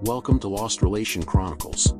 Welcome to Lost Relation Chronicles.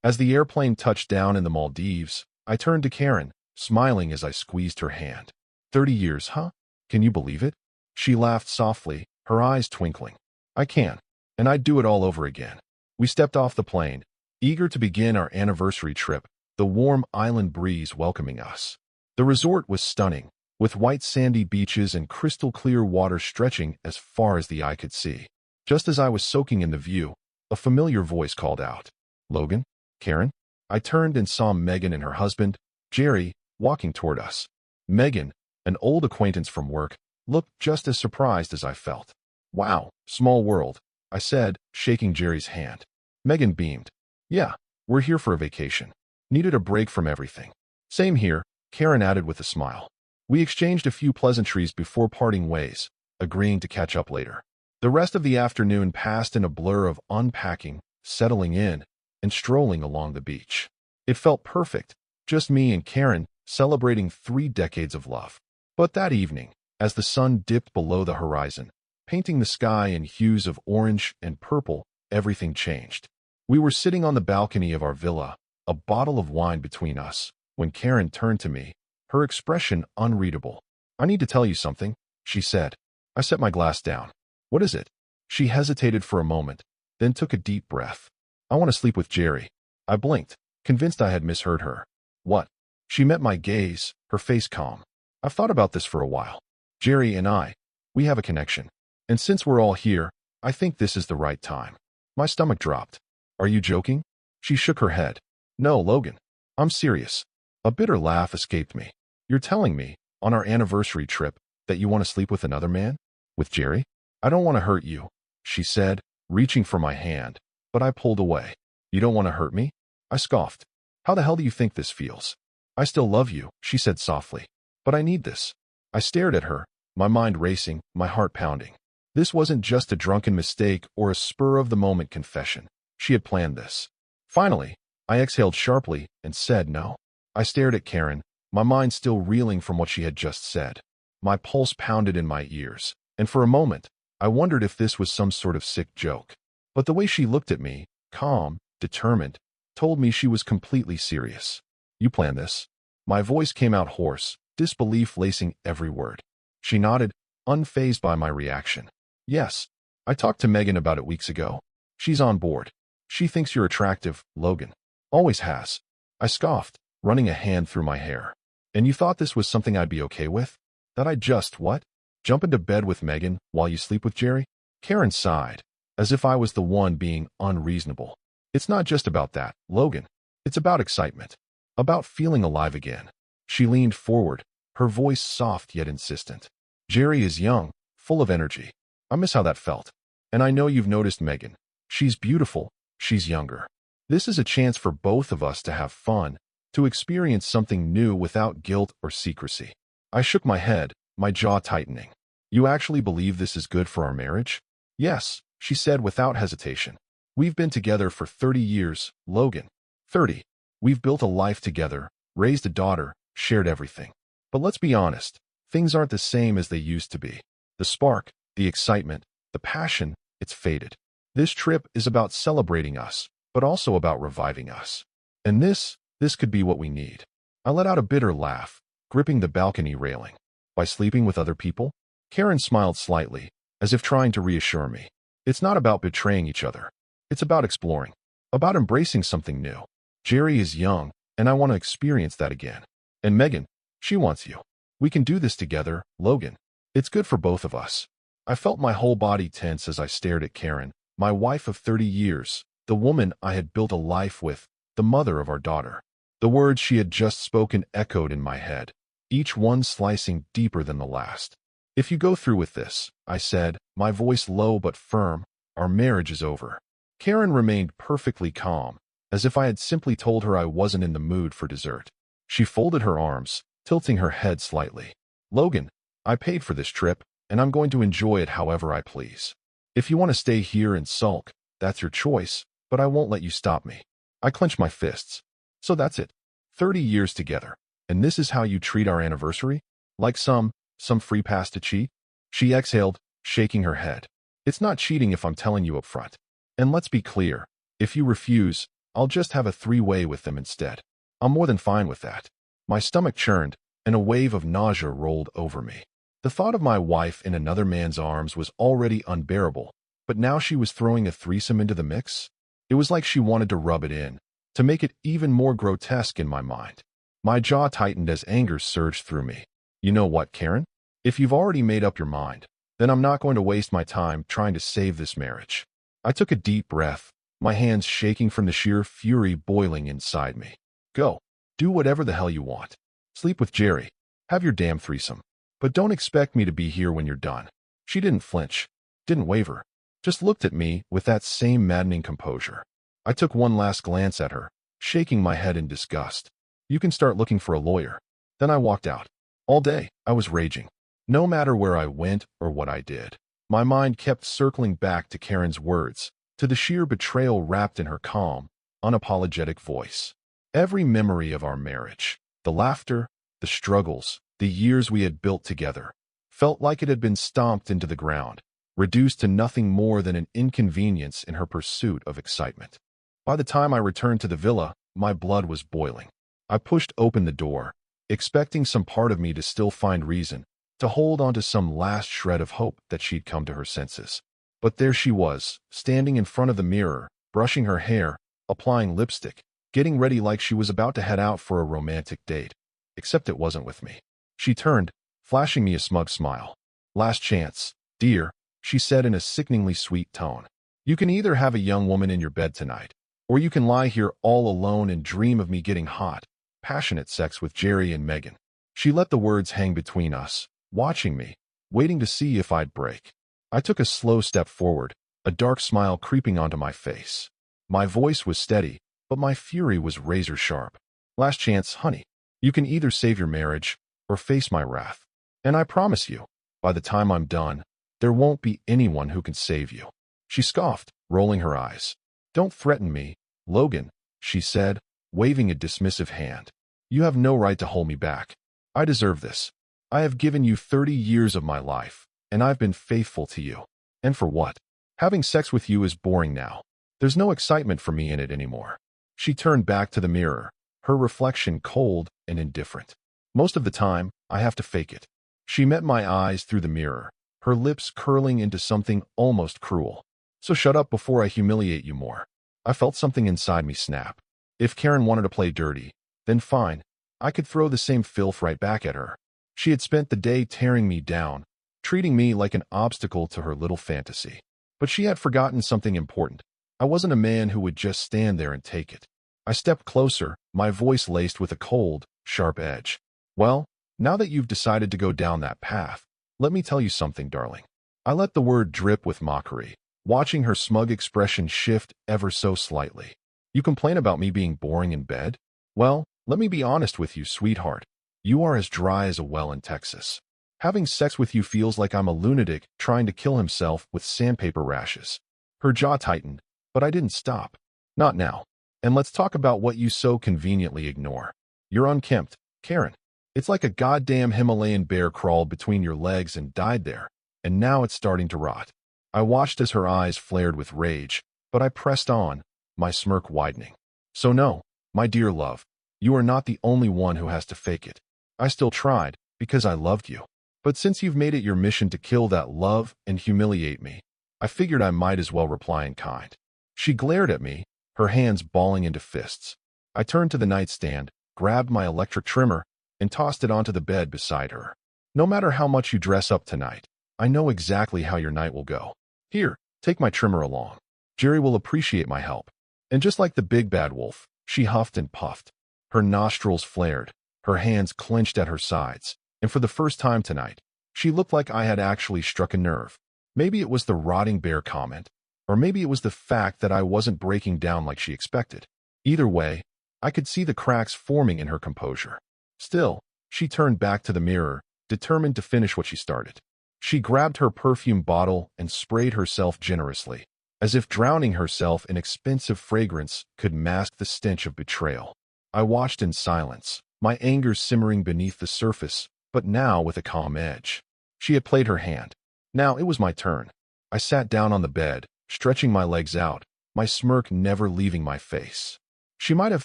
As the airplane touched down in the Maldives, I turned to Karen, smiling as I squeezed her hand. 30 years, huh? Can you believe it? She laughed softly, her eyes twinkling. I can. And I'd do it all over again. We stepped off the plane, eager to begin our anniversary trip, the warm island breeze welcoming us. The resort was stunning, with white sandy beaches and crystal-clear water stretching as far as the eye could see. Just as I was soaking in the view, a familiar voice called out, "Logan? Karen?" I turned and saw Megan and her husband, Jerry, walking toward us. Megan, an old acquaintance from work, looked just as surprised as I felt. "Wow, small world," I said, shaking Jerry's hand. Megan beamed. "Yeah, we're here for a vacation. Needed a break from everything." "Same here," Karen added with a smile. We exchanged a few pleasantries before parting ways, agreeing to catch up later. The rest of the afternoon passed in a blur of unpacking, settling in, and strolling along the beach. It felt perfect, just me and Karen celebrating 3 decades of love. But that evening, as the sun dipped below the horizon, painting the sky in hues of orange and purple, everything changed. We were sitting on the balcony of our villa, a bottle of wine between us, when Karen turned to me, her expression unreadable. "I need to tell you something," she said. I set my glass down. "What is it?" She hesitated for a moment, then took a deep breath. "I want to sleep with Jerry." I blinked, convinced I had misheard her. "What?" She met my gaze, her face calm. "I've thought about this for a while. Jerry and we have a connection. And since we're all here, I think this is the right time." My stomach dropped. "Are you joking?" She shook her head. "No, Logan. I'm serious." A bitter laugh escaped me. "You're telling me, on our anniversary trip, that you want to sleep with another man? With Jerry?" "I don't want to hurt you," she said, reaching for my hand, but I pulled away. "You don't want to hurt me?" I scoffed. "How the hell do you think this feels?" "I still love you," she said softly. "But I need this." I stared at her, my mind racing, my heart pounding. This wasn't just a drunken mistake or a spur-of-the-moment confession. She had planned this. Finally, I exhaled sharply and said no. I stared at Karen, my mind still reeling from what she had just said. My pulse pounded in my ears, and for a moment, I wondered if this was some sort of sick joke. But the way she looked at me, calm, determined, told me she was completely serious. "You planned this?" My voice came out hoarse, disbelief lacing every word. She nodded, unfazed by my reaction. "Yes. I talked to Megan about it weeks ago. She's on board. She thinks you're attractive, Logan. Always has." I scoffed, running a hand through my hair. "And you thought this was something I'd be okay with? That I'd just, what? Jump into bed with Megan while you sleep with Jerry?" Karen sighed, as if I was the one being unreasonable. "It's not just about that, Logan. It's about excitement. About feeling alive again." She leaned forward, her voice soft yet insistent. "Jerry is young, full of energy. I miss how that felt. And I know you've noticed Megan. She's beautiful, she's younger. This is a chance for both of us to have fun, to experience something new without guilt or secrecy." I shook my head, my jaw tightening. "You actually believe this is good for our marriage?" "Yes," she said without hesitation. "We've been together for 30 years, Logan. 30. We've built a life together, raised a daughter, shared everything. But let's be honest, things aren't the same as they used to be. The spark, the excitement, the passion, it's faded. This trip is about celebrating us, but also about reviving us. And this could be what we need." I let out a bitter laugh, gripping the balcony railing. "By sleeping with other people?" Karen smiled slightly, as if trying to reassure me. "It's not about betraying each other. It's about exploring. About embracing something new. Jerry is young, and I want to experience that again. And Megan, she wants you. We can do this together, Logan. It's good for both of us." I felt my whole body tense as I stared at Karen, my wife of 30 years, the woman I had built a life with, the mother of our daughter. The words she had just spoken echoed in my head, each one slicing deeper than the last. "If you go through with this," I said, my voice low but firm, "our marriage is over." Karen remained perfectly calm, as if I had simply told her I wasn't in the mood for dessert. She folded her arms, tilting her head slightly. "Logan, I paid for this trip, and I'm going to enjoy it however I please. If you want to stay here and sulk, that's your choice, but I won't let you stop me." I clenched my fists. "So that's it. 30 years together. And this is how you treat our anniversary? Like some free pass to cheat?" She exhaled, shaking her head. "It's not cheating if I'm telling you up front. And let's be clear, if you refuse, I'll just have a three-way with them instead. I'm more than fine with that. My stomach churned, and a wave of nausea rolled over me. The thought of my wife in another man's arms was already unbearable, but now she was throwing a threesome into the mix? It was like she wanted to rub it in, to make it even more grotesque in my mind. My jaw tightened as anger surged through me. You know what, Karen? If you've already made up your mind, then I'm not going to waste my time trying to save this marriage. I took a deep breath, my hands shaking from the sheer fury boiling inside me. Go. Do whatever the hell you want. Sleep with Jerry. Have your damn threesome. But don't expect me to be here when you're done. She didn't flinch, didn't waver, just looked at me with that same maddening composure. I took one last glance at her, shaking my head in disgust. You can start looking for a lawyer. Then I walked out. All day, I was raging. No matter where I went or what I did, my mind kept circling back to Karen's words, to the sheer betrayal wrapped in her calm, unapologetic voice. Every memory of our marriage, the laughter, the struggles, the years we had built together, felt like it had been stomped into the ground, reduced to nothing more than an inconvenience in her pursuit of excitement. By the time I returned to the villa, my blood was boiling. I pushed open the door, expecting some part of me to still find reason, to hold on to some last shred of hope that she'd come to her senses. But there she was, standing in front of the mirror, brushing her hair, applying lipstick, getting ready like she was about to head out for a romantic date. Except it wasn't with me. She turned, flashing me a smug smile. Last chance, dear, she said in a sickeningly sweet tone. You can either have a young woman in your bed tonight, or you can lie here all alone and dream of me getting hot, passionate sex with Jerry and Megan. She let the words hang between us, watching me, waiting to see if I'd break. I took a slow step forward, a dark smile creeping onto my face. My voice was steady, but my fury was razor sharp. Last chance, honey. You can either save your marriage or face my wrath. And I promise you, by the time I'm done, there won't be anyone who can save you. She scoffed, rolling her eyes. Don't threaten me, Logan, she said, waving a dismissive hand. You have no right to hold me back. I deserve this. I have given you 30 years of my life, and I've been faithful to you. And for what? Having sex with you is boring now. There's no excitement for me in it anymore. She turned back to the mirror, her reflection cold and indifferent. Most of the time, I have to fake it. She met my eyes through the mirror, her lips curling into something almost cruel. So shut up before I humiliate you more. I felt something inside me snap. If Karen wanted to play dirty, then fine. I could throw the same filth right back at her. She had spent the day tearing me down, treating me like an obstacle to her little fantasy. But she had forgotten something important. I wasn't a man who would just stand there and take it. I stepped closer, my voice laced with a cold, sharp edge. Well, now that you've decided to go down that path, let me tell you something, darling. I let the word drip with mockery, watching her smug expression shift ever so slightly. You complain about me being boring in bed? Well, let me be honest with you, sweetheart. You are as dry as a well in Texas. Having sex with you feels like I'm a lunatic trying to kill himself with sandpaper rashes. Her jaw tightened, but I didn't stop. Not now. And let's talk about what you so conveniently ignore. You're unkempt, Karen. It's like a goddamn Himalayan bear crawled between your legs and died there, and now it's starting to rot. I watched as her eyes flared with rage, but I pressed on, my smirk widening. So no, my dear love, you are not the only one who has to fake it. I still tried, because I loved you. But since you've made it your mission to kill that love and humiliate me, I figured I might as well reply in kind. She glared at me, her hands balling into fists. I turned to the nightstand, grabbed my electric trimmer, and tossed it onto the bed beside her. No matter how much you dress up tonight, I know exactly how your night will go. Here, take my trimmer along. Jerry will appreciate my help. And just like the big bad wolf, she huffed and puffed. Her nostrils flared, her hands clenched at her sides, and for the first time tonight, she looked like I had actually struck a nerve. Maybe it was the rotting bear comment, or maybe it was the fact that I wasn't breaking down like she expected. Either way, I could see the cracks forming in her composure. Still, she turned back to the mirror, determined to finish what she started. She grabbed her perfume bottle and sprayed herself generously, as if drowning herself in expensive fragrance could mask the stench of betrayal. I watched in silence, my anger simmering beneath the surface, but now with a calm edge. She had played her hand. Now it was my turn. I sat down on the bed, stretching my legs out, my smirk never leaving my face. She might have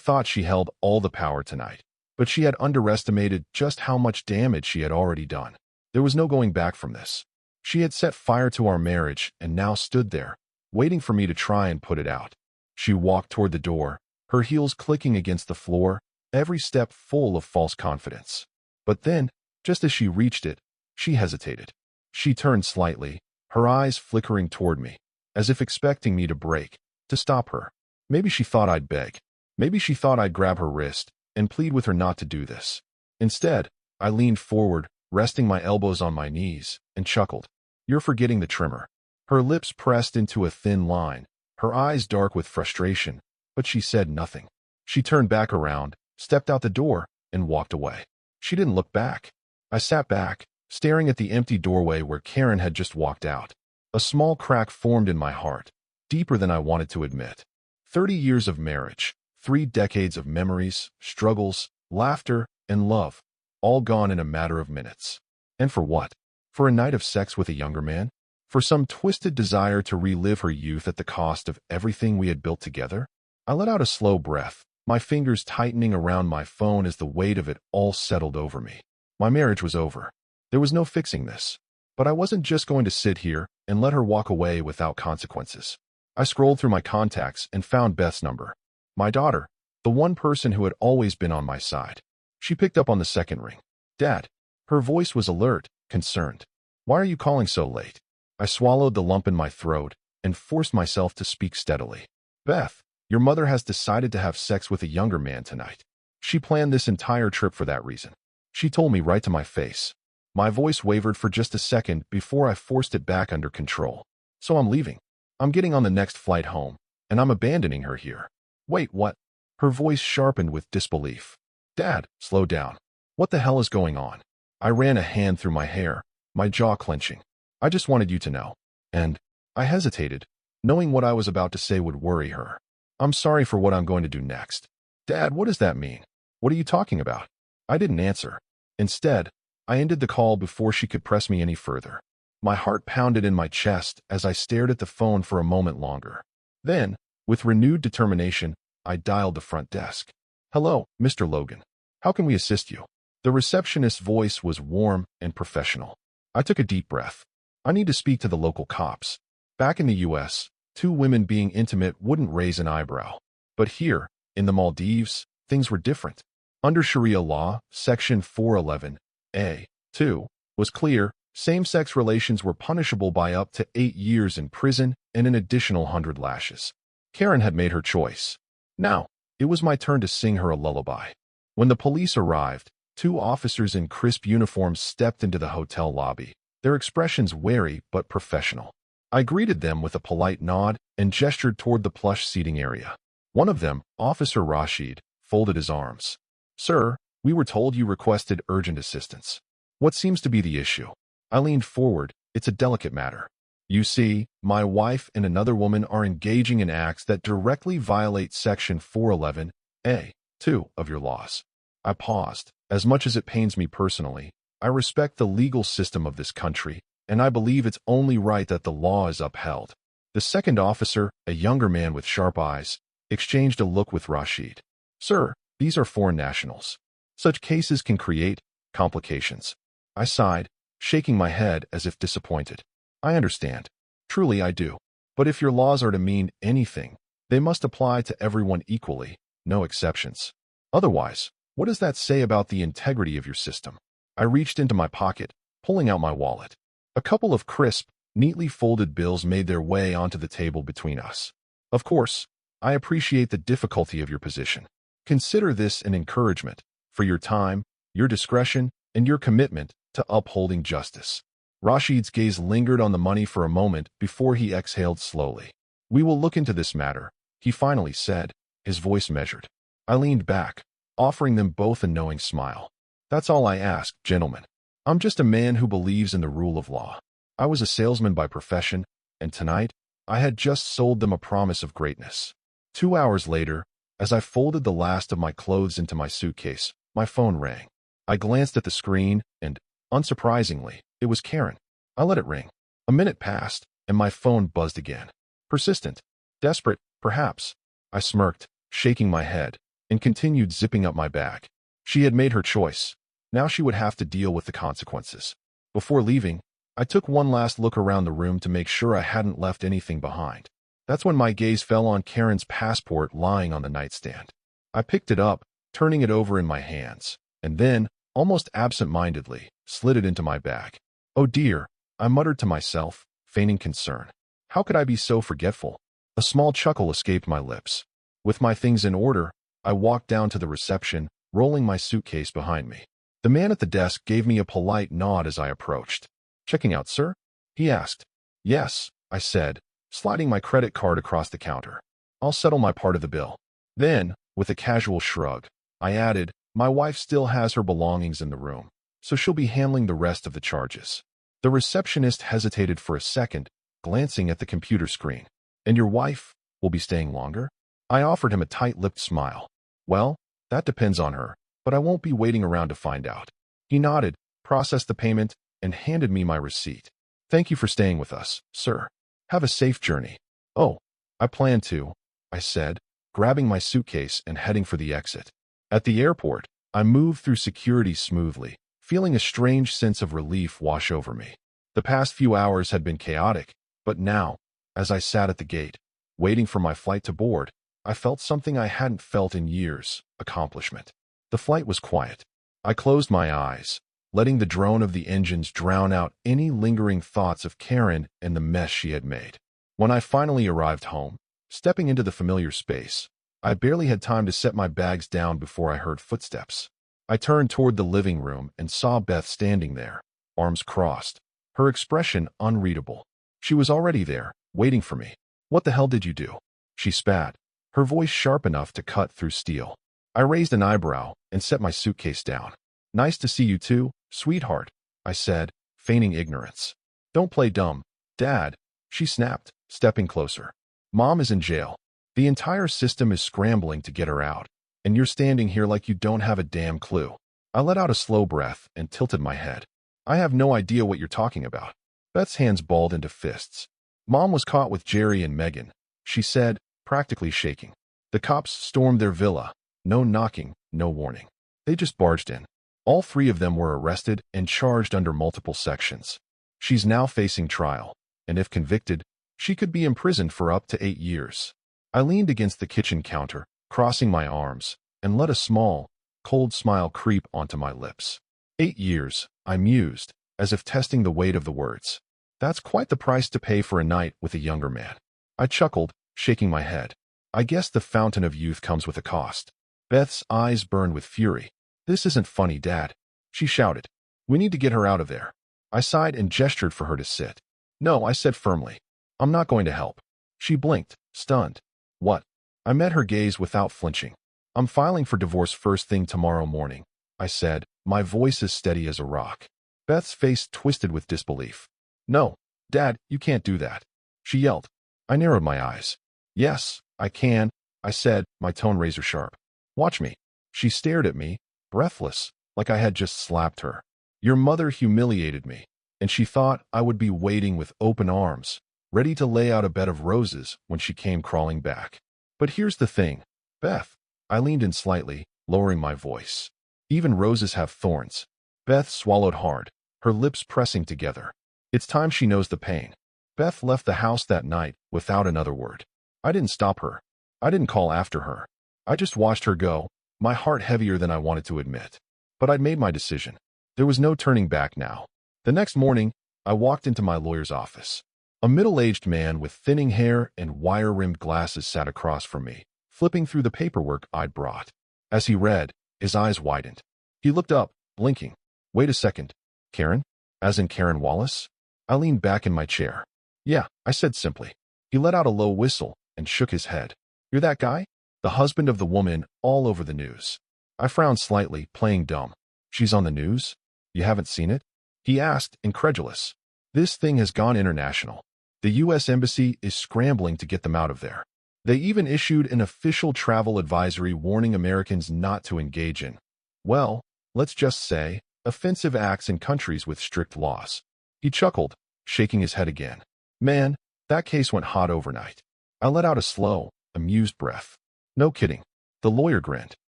thought she held all the power tonight, but she had underestimated just how much damage she had already done. There was no going back from this. She had set fire to our marriage and now stood there, waiting for me to try and put it out. She walked toward the door, her heels clicking against the floor, every step full of false confidence. But then, just as she reached it, she hesitated. She turned slightly, her eyes flickering toward me, as if expecting me to break, to stop her. Maybe she thought I'd beg. Maybe she thought I'd grab her wrist and plead with her not to do this. Instead, I leaned forward, resting my elbows on my knees, and chuckled. "You're forgetting the trimmer." Her lips pressed into a thin line, her eyes dark with frustration, but she said nothing. She turned back around, stepped out the door, and walked away. She didn't look back. I sat back, staring at the empty doorway where Karen had just walked out. A small crack formed in my heart, deeper than I wanted to admit. 30 years of marriage, 3 decades of memories, struggles, laughter, and love, all gone in a matter of minutes. And for what? For a night of sex with a younger man? For some twisted desire to relive her youth at the cost of everything we had built together? I let out a slow breath, my fingers tightening around my phone as the weight of it all settled over me. My marriage was over. There was no fixing this. But I wasn't just going to sit here and let her walk away without consequences. I scrolled through my contacts and found Beth's number. My daughter, the one person who had always been on my side. She picked up on the second ring. "Dad." Her voice was alert, concerned. "Why are you calling so late?" I swallowed the lump in my throat and forced myself to speak steadily. "Beth, your mother has decided to have sex with a younger man tonight. She planned this entire trip for that reason. She told me right to my face." My voice wavered for just a second before I forced it back under control. "So I'm leaving. I'm getting on the next flight home, and I'm abandoning her here." "Wait, what?" Her voice sharpened with disbelief. "Dad, slow down. What the hell is going on?" I ran a hand through my hair, my jaw clenching. "I just wanted you to know." And I hesitated, knowing what I was about to say would worry her. "I'm sorry for what I'm going to do next." "Dad, what does that mean? What are you talking about?" I didn't answer. Instead, I ended the call before she could press me any further. My heart pounded in my chest as I stared at the phone for a moment longer. Then, with renewed determination, I dialed the front desk. "Hello, Mr. Logan. How can we assist you?" The receptionist's voice was warm and professional. I took a deep breath. "I need to speak to the local cops." Back in the U.S., 2 women being intimate wouldn't raise an eyebrow. But here, in the Maldives, things were different. Under Sharia law, Section 411(a)(2) was clear. Same-sex relations were punishable by up to 8 years in prison and an additional 100 lashes. Karen had made her choice. Now, it was my turn to sing her a lullaby. When the police arrived, 2 officers in crisp uniforms stepped into the hotel lobby, their expressions wary but professional. I greeted them with a polite nod and gestured toward the plush seating area. One of them, Officer Rashid, folded his arms. "Sir, we were told you requested urgent assistance. What seems to be the issue?" I leaned forward. "It's a delicate matter. You see, my wife and another woman are engaging in acts that directly violate Section 411(a)(2) of your laws." I paused. As much as it pains me personally, I respect the legal system of this country, and I believe it's only right that the law is upheld. The second officer, a younger man with sharp eyes, exchanged a look with Rashid. "Sir, these are foreign nationals. Such cases can create complications." I sighed, shaking my head as if disappointed. "I understand. Truly I do. But if your laws are to mean anything, they must apply to everyone equally, no exceptions. Otherwise, what does that say about the integrity of your system?" I reached into my pocket, pulling out my wallet. A couple of crisp, neatly folded bills made their way onto the table between us. "Of course, I appreciate the difficulty of your position. Consider this an encouragement for your time, your discretion, and your commitment to upholding justice." Rashid's gaze lingered on the money for a moment before he exhaled slowly. "We will look into this matter," he finally said, his voice measured. I leaned back, offering them both a knowing smile. "That's all I ask, gentlemen. I'm just a man who believes in the rule of law. I was a salesman by profession, and tonight, I had just sold them a promise of greatness." 2 hours later, as I folded the last of my clothes into my suitcase, my phone rang. I glanced at the screen, and, unsurprisingly, it was Karen. I let it ring. A minute passed, and my phone buzzed again. Persistent, desperate, Perhaps. I smirked, shaking my head, and continued zipping up my bag. She had made her choice. Now she would have to deal with the consequences. Before leaving, I took one last look around the room to make sure I hadn't left anything behind. That's when my gaze fell on Karen's passport lying on the nightstand. I picked it up, turning it over in my hands, and then, almost absent-mindedly, slid it into my bag. Oh dear, I muttered to myself, feigning concern. How could I be so forgetful? A small chuckle escaped my lips. With my things in order, I walked down to the reception, rolling my suitcase behind me. The man at the desk gave me a polite nod as I approached. "Checking out, sir?" he asked. "Yes," I said, sliding my credit card across the counter. "I'll settle my part of the bill." Then, with a casual shrug, I added, "My wife still has her belongings in the room, so she'll be handling the rest of the charges." The receptionist hesitated for a second, glancing at the computer screen. "And your wife will be staying longer?" I offered him a tight-lipped smile. "Well, that depends on her, but I won't be waiting around to find out." He nodded, processed the payment, and handed me my receipt. "Thank you for staying with us, sir. Have a safe journey." "Oh, I plan to," I said, grabbing my suitcase and heading for the exit. At the airport, I moved through security smoothly, feeling a strange sense of relief wash over me. The past few hours had been chaotic, but now, as I sat at the gate, waiting for my flight to board, I felt something I hadn't felt in years: accomplishment. The flight was quiet. I closed my eyes, letting the drone of the engines drown out any lingering thoughts of Karen and the mess she had made. When I finally arrived home, stepping into the familiar space, I barely had time to set my bags down before I heard footsteps. I turned toward the living room and saw Beth standing there, arms crossed, her expression unreadable. She was already there, waiting for me. "What the hell did you do?" she spat, her voice sharp enough to cut through steel. I raised an eyebrow and set my suitcase down. "Nice to see you too, sweetheart," I said, feigning ignorance. "Don't play dumb, Dad," she snapped, stepping closer. "Mom is in jail. The entire system is scrambling to get her out, and you're standing here like you don't have a damn clue." I let out a slow breath and tilted my head. "I have no idea what you're talking about." Beth's hands balled into fists. "Mom was caught with Jerry and Megan," she said, practically shaking. "The cops stormed their villa. No knocking, no warning. They just barged in. All three of them were arrested and charged under multiple sections. She's now facing trial, and if convicted, she could be imprisoned for up to 8 years. I leaned against the kitchen counter, crossing my arms, and let a small, cold smile creep onto my lips. 8 years, I mused, as if testing the weight of the words. That's quite the price to pay for a night with a younger man. I chuckled, shaking my head. I guess the fountain of youth comes with a cost. Beth's eyes burned with fury. "This isn't funny, Dad," she shouted. "We need to get her out of there." I sighed and gestured for her to sit. "No," I said firmly. "I'm not going to help." She blinked, stunned. "What?" I met her gaze without flinching. "I'm filing for divorce first thing tomorrow morning," I said, my voice as steady as a rock. Beth's face twisted with disbelief. "No, Dad, you can't do that," she yelled. I narrowed my eyes. "Yes, I can," I said, my tone razor sharp. "Watch me." She stared at me, breathless, like I had just slapped her. "Your mother humiliated me, and she thought I would be waiting with open arms, ready to lay out a bed of roses when she came crawling back. But here's the thing, Beth." I leaned in slightly, lowering my voice. "Even roses have thorns." Beth swallowed hard, her lips pressing together. It's time she knows the pain. Beth left the house that night without another word. I didn't stop her. I didn't call after her. I just watched her go, my heart heavier than I wanted to admit. But I'd made my decision. There was no turning back now. The next morning, I walked into my lawyer's office. A middle-aged man with thinning hair and wire-rimmed glasses sat across from me, flipping through the paperwork I'd brought. As he read, his eyes widened. He looked up, blinking. "Wait a second. Karen? As in Karen Wallace?" I leaned back in my chair. "Yeah," I said simply. He let out a low whistle and shook his head. "You're that guy? The husband of the woman all over the news." I frowned slightly, playing dumb. "She's on the news? You haven't seen it?" he asked, incredulous. "This thing has gone international. The U.S. Embassy is scrambling to get them out of there. They even issued an official travel advisory warning Americans not to engage in, well, let's just say, offensive acts in countries with strict laws." He chuckled, shaking his head again. "Man, that case went hot overnight." I let out a slow, amused breath. No kidding. The lawyer grinned.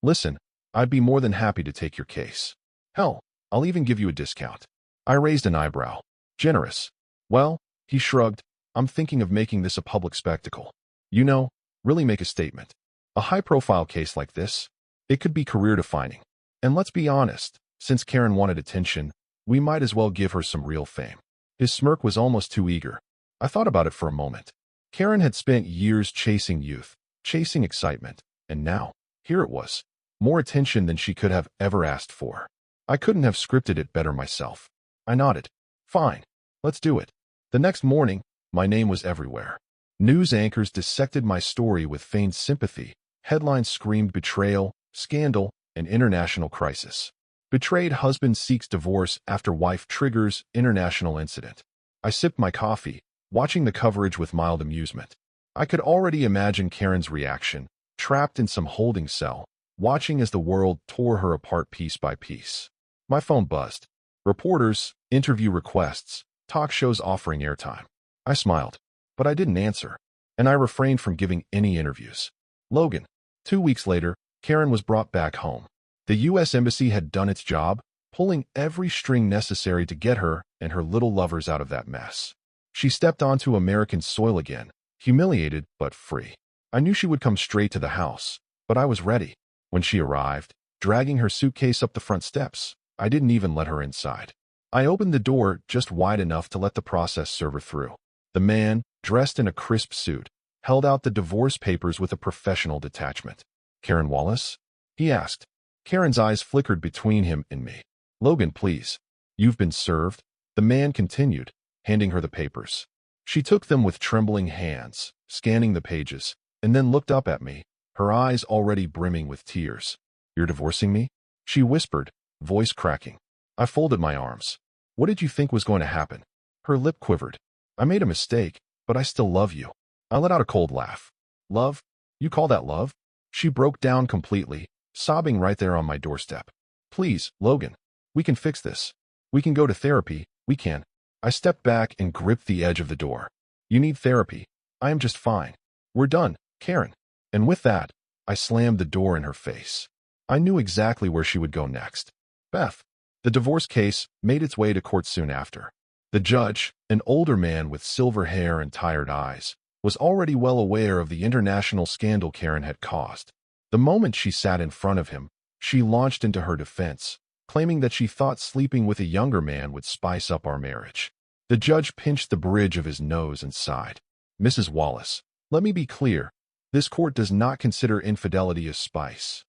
Listen, I'd be more than happy to take your case. Hell, I'll even give you a discount. I raised an eyebrow. Generous. Well, he shrugged, I'm thinking of making this a public spectacle. You know, really make a statement. A high-profile case like this, it could be career-defining. And let's be honest, since Karen wanted attention, we might as well give her some real fame. His smirk was almost too eager. I thought about it for a moment. Karen had spent years chasing youth, chasing excitement, and now, here it was. More attention than she could have ever asked for. I couldn't have scripted it better myself. I nodded. Fine, let's do it. The next morning, my name was everywhere. News anchors dissected my story with feigned sympathy. Headlines screamed betrayal, scandal, and international crisis. Betrayed husband seeks divorce after wife triggers international incident. I sipped my coffee, watching the coverage with mild amusement. I could already imagine Karen's reaction, trapped in some holding cell, watching as the world tore her apart piece by piece. My phone buzzed. Reporters, interview requests, talk shows offering airtime. I smiled, but I didn't answer, and I refrained from giving any interviews. Logan. 2 weeks later, Karen was brought back home. The U.S. Embassy had done its job, pulling every string necessary to get her and her little lovers out of that mess. She stepped onto American soil again, humiliated but free. I knew she would come straight to the house, but I was ready. When she arrived, dragging her suitcase up the front steps, I didn't even let her inside. I opened the door just wide enough to let the process server through. The man, dressed in a crisp suit, held out the divorce papers with a professional detachment. Karen Wallace? He asked. Karen's eyes flickered between him and me. Logan, please. You've been served, the man continued, handing her the papers. She took them with trembling hands, scanning the pages, and then looked up at me, her eyes already brimming with tears. You're divorcing me? She whispered, voice cracking. I folded my arms. What did you think was going to happen? Her lip quivered. I made a mistake, but I still love you. I let out a cold laugh. Love? You call that love? She broke down completely, sobbing right there on my doorstep. Please, Logan. We can fix this. We can go to therapy, we can. I stepped back and gripped the edge of the door. You need therapy. I am just fine. We're done, Karen. And with that, I slammed the door in her face. I knew exactly where she would go next. Beth. The divorce case made its way to court soon after. The judge, an older man with silver hair and tired eyes, was already well aware of the international scandal Karen had caused. The moment she sat in front of him, she launched into her defense, claiming that she thought sleeping with a younger man would spice up our marriage. The judge pinched the bridge of his nose and sighed. Mrs. Wallace, let me be clear. This court does not consider infidelity as spice.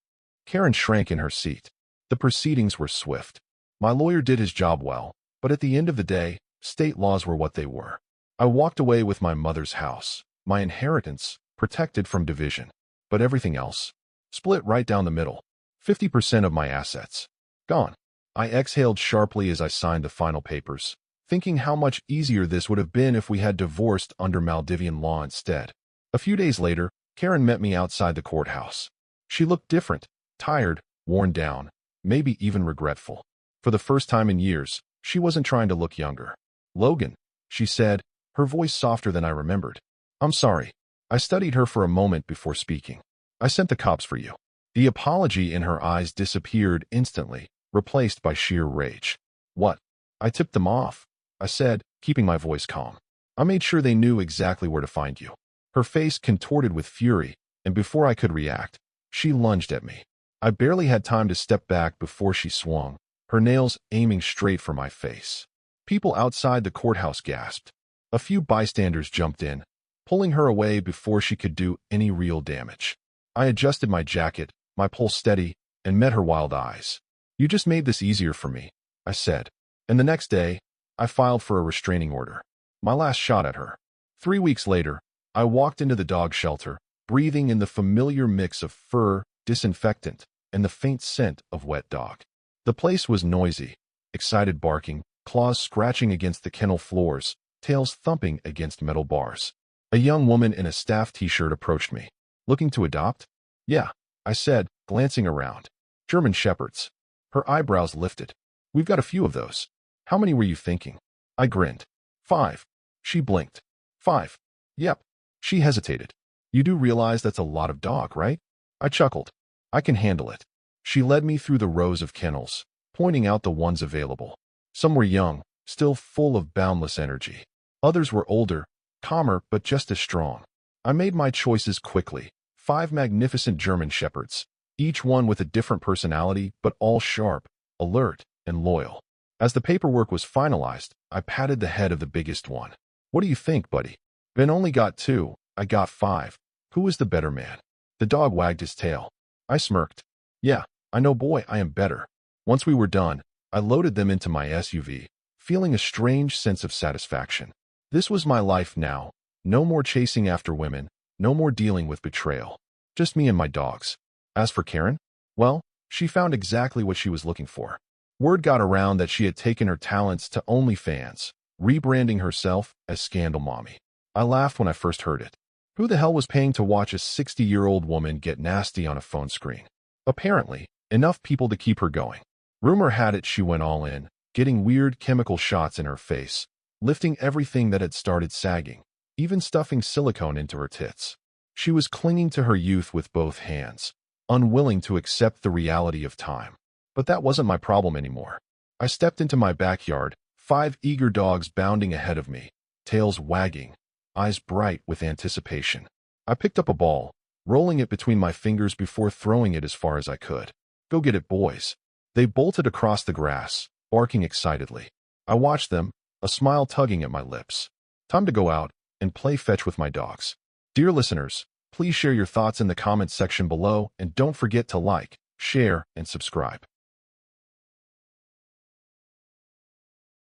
Karen shrank in her seat. The proceedings were swift. My lawyer did his job well, but at the end of the day, state laws were what they were. I walked away with my mother's house, my inheritance, protected from division. But everything else, split right down the middle. 50% of my assets. Gone. I exhaled sharply as I signed the final papers, thinking how much easier this would have been if we had divorced under Maldivian law instead. A few days later, Karen met me outside the courthouse. She looked different, tired, worn down, maybe even regretful. For the first time in years, she wasn't trying to look younger. Logan, she said, her voice softer than I remembered. I'm sorry. I studied her for a moment before speaking. I sent the cops for you. The apology in her eyes disappeared instantly, replaced by sheer rage. What? I tipped them off, I said, keeping my voice calm. I made sure they knew exactly where to find you. Her face contorted with fury, and before I could react, she lunged at me. I barely had time to step back before she swung, her nails aiming straight for my face. People outside the courthouse gasped. A few bystanders jumped in, pulling her away before she could do any real damage. I adjusted my jacket, my pulse steady, and met her wild eyes. You just made this easier for me, I said. And the next day, I filed for a restraining order. My last shot at her. 3 weeks later, I walked into the dog shelter, breathing in the familiar mix of fur, disinfectant, and the faint scent of wet dog. The place was noisy, excited barking, claws scratching against the kennel floors, tails thumping against metal bars. A young woman in a staff t-shirt approached me. Looking to adopt? Yeah, I said, glancing around. German shepherds. Her eyebrows lifted. We've got a few of those. How many were you thinking? I grinned. 5. She blinked. 5. Yep. She hesitated. You do realize that's a lot of dog, right? I chuckled. I can handle it. She led me through the rows of kennels, pointing out the ones available. Some were young, still full of boundless energy. Others were older, calmer, but just as strong. I made my choices quickly. 5 magnificent German shepherds, each one with a different personality, but all sharp, alert, and loyal. As the paperwork was finalized, I patted the head of the biggest one. What do you think, buddy? Ben only got 2, I got 5. Who was the better man? The dog wagged his tail. I smirked. Yeah, I know, boy, I am better. Once we were done, I loaded them into my SUV, feeling a strange sense of satisfaction. This was my life now. No more chasing after women, no more dealing with betrayal. Just me and my dogs. As for Karen, well, she found exactly what she was looking for. Word got around that she had taken her talents to OnlyFans, rebranding herself as Scandal Mommy. I laughed when I first heard it. Who the hell was paying to watch a 60-year-old woman get nasty on a phone screen? Apparently, enough people to keep her going. Rumor had it she went all in, getting weird chemical shots in her face, lifting everything that had started sagging, even stuffing silicone into her tits. She was clinging to her youth with both hands, unwilling to accept the reality of time. But that wasn't my problem anymore. I stepped into my backyard, 5 eager dogs bounding ahead of me, tails wagging, eyes bright with anticipation. I picked up a ball, rolling it between my fingers before throwing it as far as I could. Go get it, boys. They bolted across the grass, barking excitedly. I watched them, a smile tugging at my lips. Time to go out and play fetch with my dogs. Dear listeners, please share your thoughts in the comments section below and don't forget to like, share, and subscribe.